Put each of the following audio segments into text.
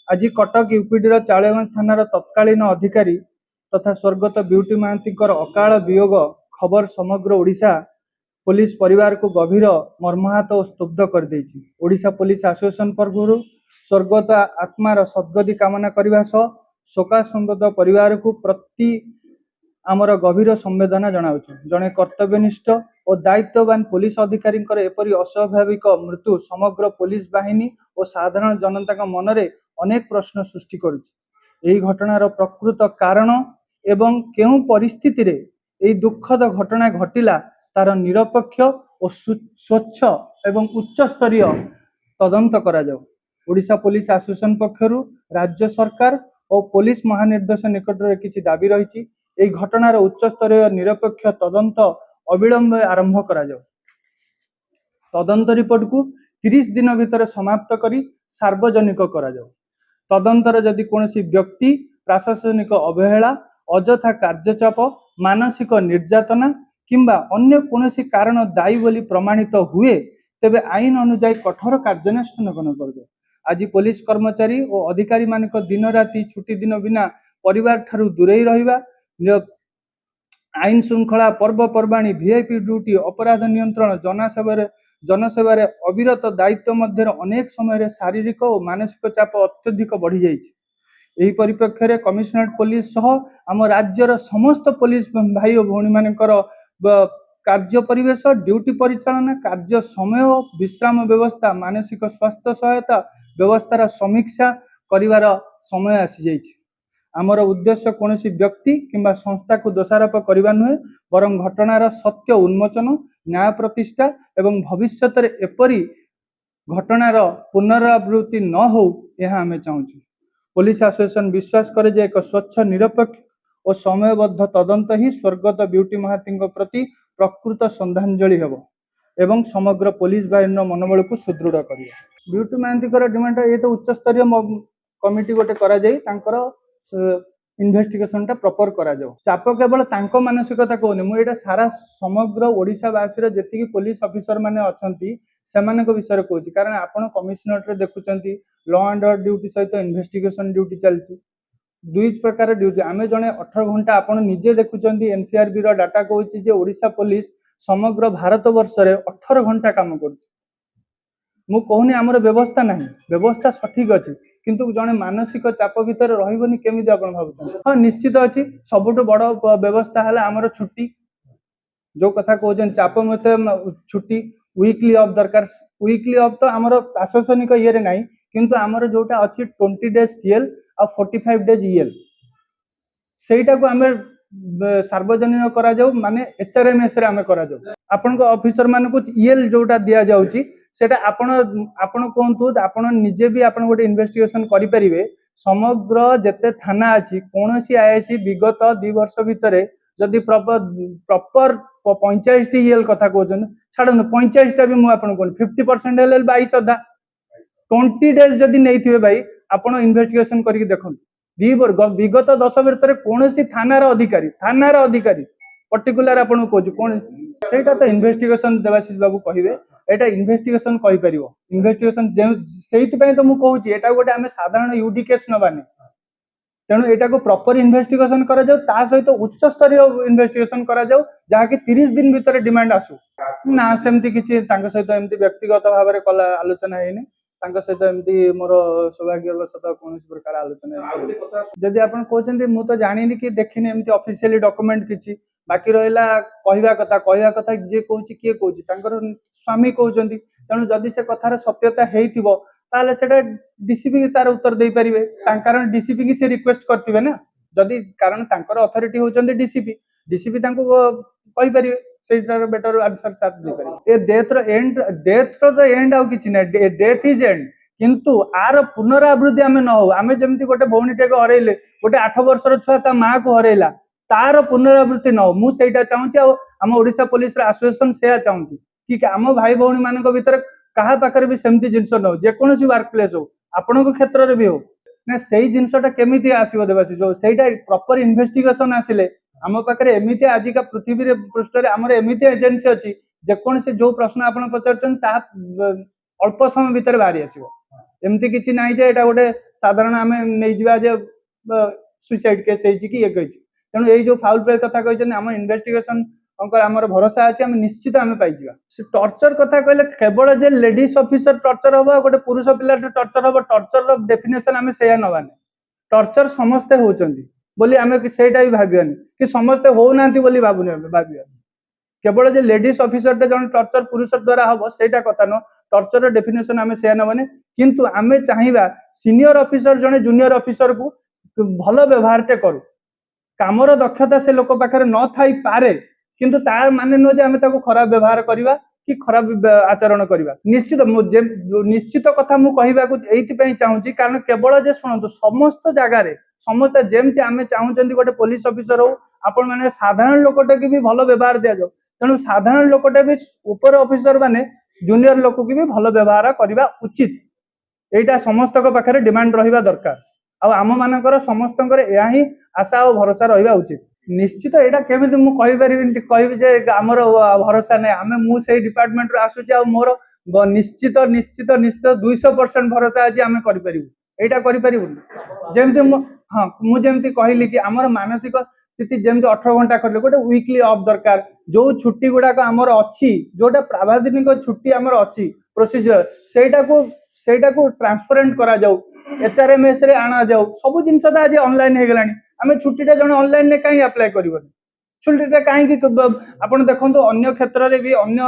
आज कटक यूपीडी चाड़गंज थानार तत्कालीन अधिकारी तथा स्वर्गत ब्यूटी महांती अकाल वियोग खबर समग्र ओडिशा पुलिस परिवार को गभीर मर्माहत और स्तब्ध कर देछि। ओडिशा पुलिस एसोसिएशन पक्षरु स्वर्गत आत्मार सद्गति कामना करने सह शोकासंतप्त परिवार को प्रति आमर गभीर संवेदना जनाऊँ। जड़े कर्तव्यनिष्ठ और दायित्ववान पुलिस अधिकारी एपरी अस्वाभाविक मृत्यु समग्र पुलिस बाहिनी और साधारण जनता मनरे अनेक प्रश्न सृष्टि करुछि। घटनार प्रकृत कारण एवं केउं परिस्थिति रे एई दुखद घटना घटिला तार निरपेक्ष और स्वच्छ एवं उच्च स्तरीय तदंत करा जाऊ। ओडिशा पुलिस एसोसिएशन पक्षरु राज्य सरकार और पुलिस महानिर्देश निकट में किछि दाबी रही। एई घटनार उच्च स्तरीय निरपेक्ष तदंत अविलंब आरंभ करा जाऊ। तदंत रिपोर्ट को 30 दिन भितर समाप्त करी सार्वजनिक करा जाऊ। तदंतर जदि कोनोसी व्यक्ति प्रशासनिक अवहेला अजथा कार्यचाप मानसिक निर्यातना किंबा अन्य कोनोसी कारण दायी बोली प्रमाणित हुए तेबे आईन अनुसार कठोर कार्यानुष्ठान ग्रहण करबे। आज पुलिस कर्मचारी और अधिकारी मानक दिन राति छुट्टी दिन बिना परिवार ठारू दूरेई रहिबा आईन श्रृंखला पर्वपर्वाणी वीआईपी ड्यूटी अपराध नियंत्रण जनसेवार अविरत दायित्व मध्य अनेक समय शारीरिक और मानसिक चाप अत्यधिक बढ़ी जाइछि। एही परिप्रेक्षी में कमिशनरेट पुलिस सह आम राज्यर समस्त पुलिस भाई और भौणी मानकर कार्य परिवेश ड्यूटी परिचालना कार्य समय विश्राम व्यवस्था मानसिक स्वास्थ्य सहायता व्यवस्थार समीक्षा करिवार समय आसी जाइछि। आमर उद्देश्य कोनोसी व्यक्ति किंबा संस्था को दोषारोप करबा नुहे बरं घटनार सत्य उन्मोचन न्याय प्रतिष्ठा एवं भविष्य में एपरी घटनार पुनरावृत्ति न हो यह आमे चाहूँ। पुलिस एसोसिएशन विश्वास करे जे एक स्वच्छ निरपेक्ष और समयबद्ध तदंत ही स्वर्गत ब्यूटी महांती प्रति प्रकृत श्रद्धांजलि हेबो एवं समग्र पुलिस बाहिनी मनोबल को सुदृढ़ करियो। ब्यूटी महांती डिमांड ये तो उच्च स्तरीय कमिटी गोटे करा जाई तांकर इन्वेस्टिगेशन टा प्रॉपर करा जाओ। चाप केवल तांको मानसिकता कहूनी मुझे सारा समग्र ओडिशावासी जेतिकी पुलिस ऑफिसर माने अछंती सेमानक विषय कहूँ। कारण आपण कमिशनरेट रे देखुचंती लॉ एंड ऑर्डर ड्यूटी सहित इन्वेस्टिगेशन ड्यूटी चलती दुई प्रकार ड्यूटी आमे जने 18 घंटा आपण निजे देखुचंती। एनसीआरबी रो डाटा कहूँ जे ओडिशा पुलिस समग्र भारत वर्ष रे 18 घंटा काम करुछि। मु कहूनी आमर व्यवस्था नहीं व्यवस्था सठिक अच्छी किंतु जड़े मानसिक चाप भितर रही केमी आप भावुँ। हाँ निश्चित अच्छी सबुठ बड़ व्यवस्था है आमर छुट्टी जो कथा कहते चाप मत छुट्टी वीकली ऑफ दरकार। वीकली ऑफ तो आमर प्रशासनिक ये ना किंतु आमर जोटा अच्छी 20 डेज सीएल और 45 डेज ईएल सेटा को आम सार्वजनिक करा जाऊ माने एचआरएमएस रे आमे करा जाऊ। आपन ऑफिसर मान को ईएल जोटा दिया जाउची सेटा आपण कहतु आपण निजे भी आपण गोटे इन्वेस्टिगेशन करें। समग्र जेते थाना अच्छी कौन सी आईआईसी विगत 2 वर्ष भितर जदि प्रॉपर 45 ईएल कथा कहते छाड़ 45टा भी मुझे 50% हेल्ले 22 अधा 20 डेज जदि नहीं भाई आपण इन्वेस्टिगेशन करके देखो विगत 10 भितर कौन सी थानार अधिकारी पर्टिकुलर आपन कहूँ कौन सेटा तो इन्वेस्टिगेशन देवाशीष बाबू कहे एटा इन्वेस्टिगेशन कहि परिवो। इन्वेस्टिगेशन सेइतपय तो मु कहूची एटा गोटे आमे साधारण यूडी केस नबानी तेणु एटा को प्रॉपर इन्वेस्टिगेशन करा जाऊ ता सहित उच्च स्तरीय इन्वेस्टिगेशन करा जाऊ जहा कि 30 दिन भितर डिमांड आसु ना सेमती किछि तांका सहित एमती व्यक्तिगत भाव में कला आलोचना हेनी तांका सहित एमती मोर सौभाग्यवशतः कौन प्रकार आलोचना जदि आपन कहते मु तो जानिनी कि देखिनी एमती ऑफिशियली डॉक्यूमेंट किछि बाकी रहिला कहवा कथा जे कहूँ किए कहूँ स्वामी कहते तेणु जदि से कथार सत्यता हेइथिबो ताले सेटा डीसीपी तार उत्तर दे परिबे कारण डीसीपी की से रिक्वेस्ट करथिबे ना जदि कारण तांकर अथॉरिटी होचंदी डीसीपी तांको कहि परिबे सेटार बेटर आंसर साथ दे परिबे। ए डेथ रो एंड आउ किछि ना डेथ इज एंड किंतु आर पुनरावृत्ति आमे न हो आमे जेमति गोटे भौणीटे को हरैले गोटे 8 वर्षर छुआ ता मां को हरैला तार पुनरावृत्ति न हो मु सेटा चाहूची आम ओडिशा पुलिस एसोसिएशन से चाहूची कि आम भाई भौणी मान भीतर क्या पाखे भी सेमती जिनस न हो जेकोसी वर्क प्लेस हो आपण क्षेत्र में भी हो ना से जिनसटा केमी आसो देवाशीष सेटा प्रॉपर इन्वेस्टिगेशन आसिले आम पाखे एमती आजिका पृथ्वी पृष्ठ आमर एमती एजेन्सी अच्छी जेकोसी जो प्रश्न आप पचार अल्प समय भितर बाहरी आसो एमती किसी ना जे गोटे साधारण आम नहीं जा जे सुसाइड केस कि ये कही तेणु यही जो फाउल प्ले कथा कहते आम इन्वेस्टिगेशन आमर भरोसा अच्छे आम निश्चित आम पाइबा टर्चर कथा कहले केवल जे लेडीज ऑफिसर टर्चर हम गोटे पुरुष पिला टर्चर हम टर्चर डेफिनेशन आम से नवानी टर्चर समस्ते होती बोली आम सेटा भी भावियानी कि समस्ते होना भावुनी भाविया केवल जे लेडीज ऑफिसर जन टर्चर पुरुष द्वारा हम सेटा कथा न टर्चर डेफिनेशन आम से नवानी किंतु आम चाहिए सीनियर ऑफिसर जने जूनियर ऑफिसर को भल व्यवहार टे करू कामर दक्षता से लोक पाखे न थाई पारे किंतु तार माने नुह जे आमे ताको खराब व्यवहार करवा कि खराब आचरण करवा निश्चित कथा मु कहबाकू एइथिपई चाहूची कारण केवल जे शुणु समस्त जगार समस्त जेमती आमे चाहूचंदी गोटे पुलिस ऑफिसर हो आपण माने साधारण लोकटे की भी भल व्यवहार दिया जाओ तेणु साधारण लोकटे भी ऊपर ऑफिसर माने जूनियर लोक की भी भल व्यवहार करवा उचित एटा समस्त पाखे डिमांड रहिबा दरकार आम मानकर समस्त ही आशा और भरोसा रहा उचित निश्चित यहाँ केमी मुझे कह आमर भरोसा नहीं आम मुझे डिपार्टमेंट आसूची आ मोर निश्चित निश्चित निश्चित 200% भरोसा अच्छी आम करूँ जमी हाँ मुझे कहली कि आमर मानसिक स्थिति जमी 18 घंटा कर गोटे वीकली ऑफ दरकार जो छुट्टी गुड़ाक आमर अच्छी जोटा प्रावधानिक छुट्टी आमर अच्छी प्रोसीजर सेटा को ट्रांसपेरेंट करा जाऊ एचआरएमएस रे आना जाऊ सब जिन आज ऑनलाइन हो गलानी आम छुट्टीटा जन ऑनलाइन रे कहीं अप्लाई करबनी छुट्टीटा कहीं आपन देखंतु अन्य क्षेत्र रे भी अन्य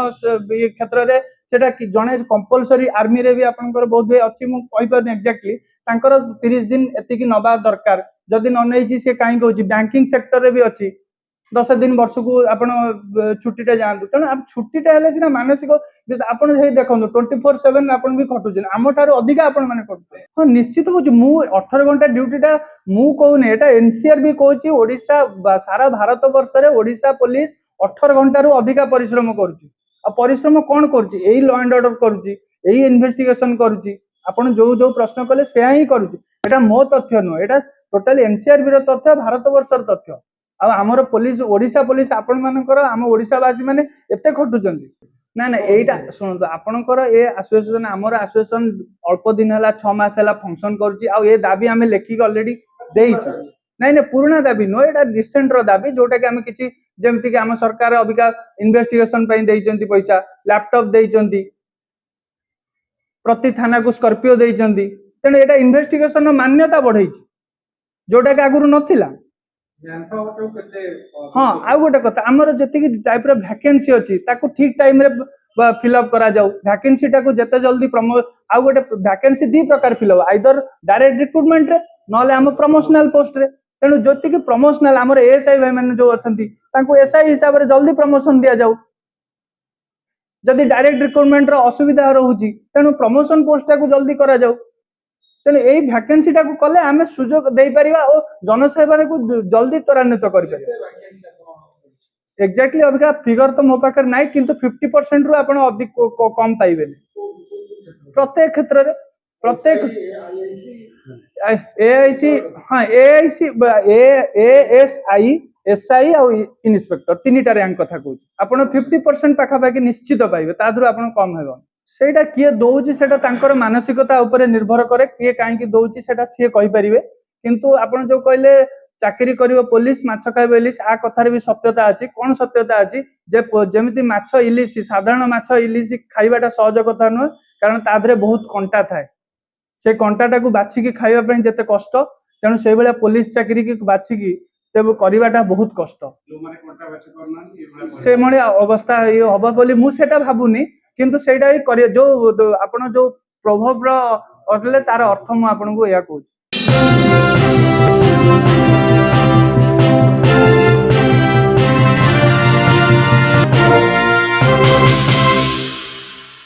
क्षेत्र रे सेटा जने कंपलसरी आर्मी रे भी आपनकर बहुत बे अछि मु कहि परनी एक्जेक्टली तांकर 30 दिन एतिकी नबा दरकार जदि न नै छी से कहीं कहूची बैंकिंग सेक्टर रे भी अछि 10 दिन वर्ष को आपण छुट्टीटा जातु तेणु छुट्टीटा हेले सिना मानसिक आपण देखो 24/7 आपण भी खटुचे आम ठार अधिक आपण मैंने खटुचे हाँ निश्चित हूँ मु 18 घंटा ड्यूटीटा मु कहूनी एटा एनसीआर भी कहूँ ओडिशा सारा भारत वर्ष रे ओडिशा पुलिस 18 घंटा रु अधिका परिश्रम करुच्ची आ परिश्रम कौन करुच्ची एई लॉ एंड ऑर्डर करुच्ची एई इन्वेस्टिगेशन करुच्ची आपण जो जो प्रश्न कले से ही करुच्ची एटा मो तथ्य नुह एटा टोटली एनसीआर भी तथ्य भारत वर्षर तथ्य आमर पुलिस ओडिशा पुलिस आपण मानकर आम ओडिशावासी माने एते खटुचंदी ना ना एटा सुनतो आपणकर ए एसोसिएशन आमर एसोसिएशन अल्प दिन हला 6 मास हला फंक्शन करूची आ ए दाबी आमे लेखिक ऑलरेडी देइछु नहीं नहीं पुराना दाबी नो एटा रिसेंट रो दाबी जोटा कि आमे किछि जेमति कि आम सरकार अबिका इन्वेस्टिगेशन पई देइचंती पैसा लैपटॉप देइचंती प्रति थाना को स्कॉर्पियो देइचंती तेन एटा इन्वेस्टिगेशन मान्यता बढ़ैछि जोटा कि आगुरु नथिला हाँ आ गोटे कथा आमर जी टाइप वैकेंसी अच्छी ठीक टाइम रे फिलअप करा जाऊ वैकेंसी टाको जिते जल्दी आ गोटे वैकेंसी दी प्रकार फिलअप आइदर डायरेक्ट रिक्रुटमेंट रे नले आम प्रमोशनल पोस्ट रे तेणु जो प्रमोशनल आमर एएसआई भाई मैंने जो अच्छा एसआई हिसाब से जल्दी प्रमोशन दि जाऊ जदि डायरेक्ट रिक्रुटमेंट असुविधा रोचे तेणु प्रमोशन पोस्ट टाको जल्दी करा जाऊ तेणु यही वैकेंसी टाको कले आम सुजोग दे पारिबा और जनसेवा को जल्दी त्वरान्वित कर एक्जाक्टली अबिका फिगर तो मो पाखे ना किंतु 50% रु आपण अधिक कम पाइबे प्रत्येक क्षेत्र रे प्रत्येक एआईसी हाँ एआईसी एएसआई एसआई और इन्स्पेक्टर तीनटा रैंक कथा कहूँ आपण 50% पाखापाखि निश्चित पाइबे तादरू आपण कम हेबो सेटा किए दौची सेटा तांकर मानसिकता उपरे निर्भर करे किए काहे दौची सेटा सीए कहि परिबे किंतु आपण जो कहले चाकरी करिवो पुलिस माछ खाइबो इलिस आ कथारे भी सत्यता अछि कोन सत्यता अछि जे जेमिति माछ इलिस साधारण माछ इलिस खाइबाटा सहज कथा न कारण तादरे बहुत कंटा थाए से कंटाटा को बाछि की खाइबा पई जते कष्ट तेणु से बेला पुलिस चाकरी की बाछि की तेब करिबाटा बहुत कष्ट जो माने कंटा बाछि करनानी से मळे अवस्था ये हबा बोली मु सेटा भाबुनी किंतु सेटा ही करियो जो आपण जो प्रभाव रो तार अर्थ मु आपन को या कहूँ।